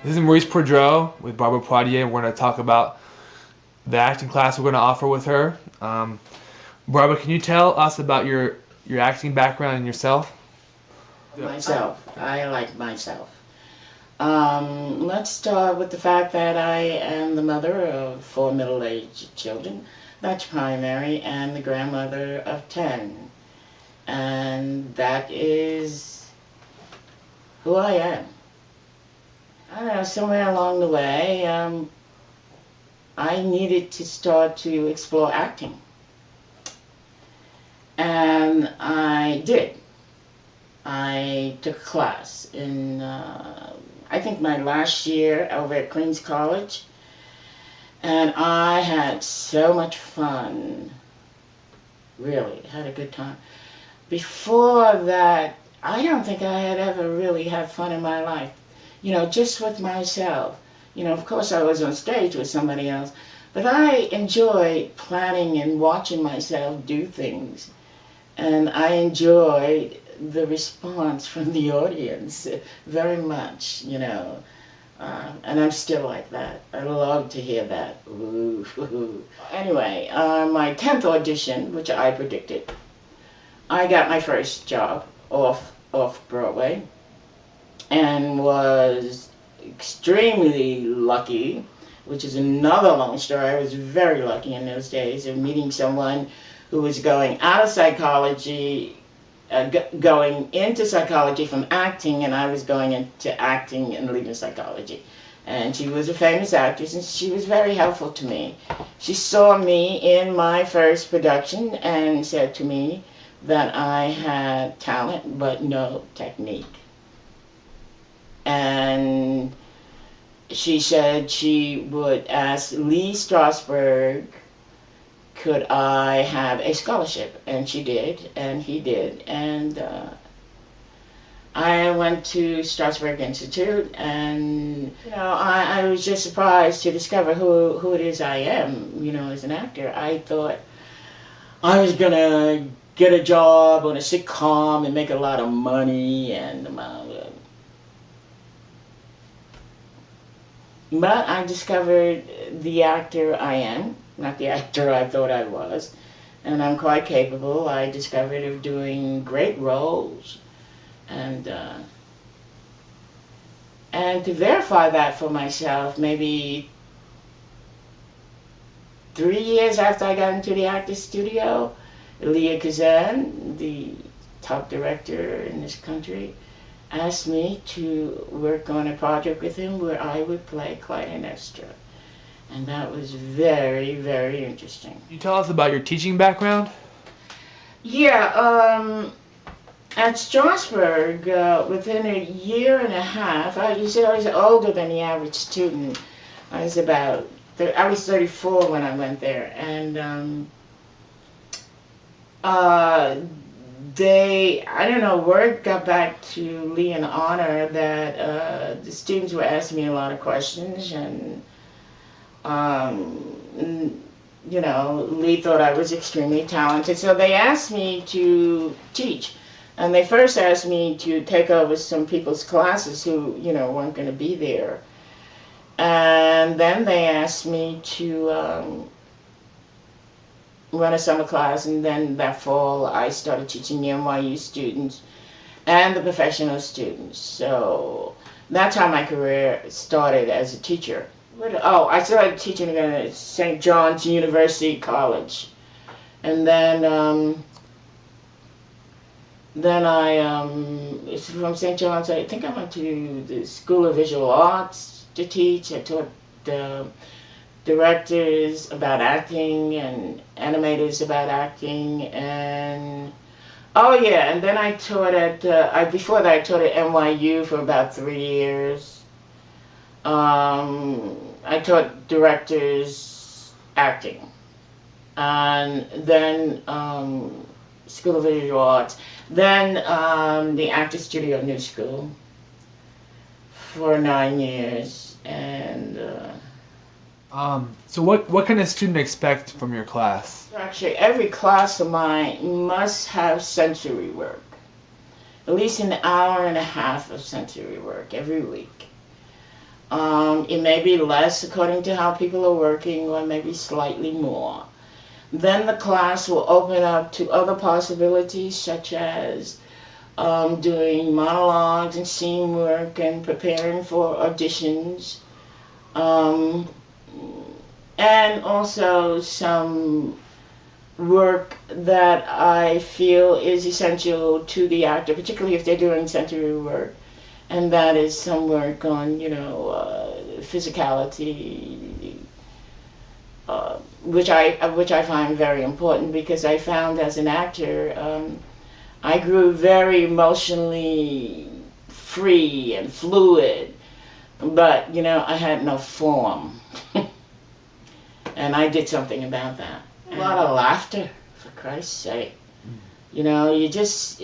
This is Maurice Perdreau with Barbara Poitier. We're going to talk about the acting class we're going to offer with her. Barbara, can you tell us about your acting background and yourself? Myself. I like myself. Let's start with the fact that I am the mother of 4 middle-aged children. That's primary, and the grandmother of 10. And that is who I am. I don't know, somewhere along the way, I needed to start to explore acting. And I did. I took a class in, I think my last year over at Queens College, and I had so much fun. Really, had a good time. Before that, I don't think I had ever really had fun in my life. You know, just with myself. You know, of course I was on stage with somebody else, but I enjoy planning and watching myself do things. And I enjoyed the response from the audience very much, you know. And I'm still like that. I love to hear that. Ooh, ooh. Anyway, my 10th audition, which I predicted, I got my first job off Broadway and was extremely lucky, which is another long story. I was very lucky in those days of meeting someone who was going out of psychology, going into psychology from acting, and I was going into acting and leaving psychology. And she was a famous actress, and she was very helpful to me. She saw me in my first production and said to me that I had talent but no technique. And she said she would ask Lee Strasberg, could I have a scholarship? And she did, and he did. And I went to Strasberg Institute, and you know, I was just surprised to discover who it is I am, you know, as an actor. I thought I was gonna get a job on a sitcom and make a lot of money, and but I discovered the actor I am, not the actor I thought I was, and I'm quite capable. I discovered of doing great roles, and to verify that for myself, maybe 3 years after I got into the actor's studio, Elia Kazan, the top director in this country, asked me to work on a project with him where I would play Clytemnestra. And that was very, very interesting. Can you tell us about your teaching background? Yeah, at Strasberg, within a year and a half, you said I was older than the average student. I was 34 when I went there, and I don't know, word got back to Lee and Honor that the students were asking me a lot of questions, and you know, Lee thought I was extremely talented, so they asked me to teach. And they first asked me to take over some people's classes who, you know, weren't going to be there. And then they asked me to run a summer class, and then that fall I started teaching the NYU students and the professional students. So that's how my career started as a teacher. I started teaching at St. John's University College, and then from St. John's, I think I went to the School of Visual Arts to teach. I taught the directors about acting and animators about acting, and and then I taught before that I taught at NYU for about 3 years. I taught directors acting, and then School of Visual Arts, then the Actor Studio New School for 9 years, and So what can a student expect from your class? actually every class of mine must have sensory work, at least an hour and a half of sensory work every week. It may be less according to how people are working, or maybe slightly more. Then the class will open up to other possibilities, such as doing monologues and scene work and preparing for auditions, um, and also some work that I feel is essential to the actor, particularly if they're doing sensory work, and that is some work on, physicality, which I find very important, because I found as an actor, I grew very emotionally free and fluid, but I had no form, and I did something about that. A lot of laughter, for Christ's sake. You just.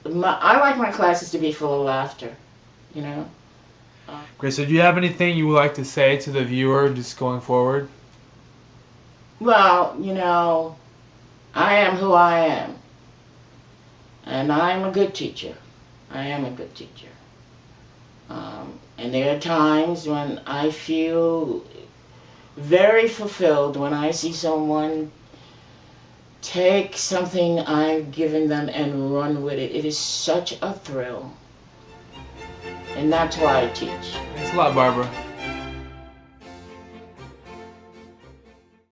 I like my classes to be full of laughter. You know. Great. So, do you have anything you would like to say to the viewer just going forward? Well, I am who I am, and I'm a good teacher. I am a good teacher. And there are times when I feel very fulfilled when I see someone take something I've given them and run with it. It is such a thrill. And that's why I teach. Thanks a lot, Barbara.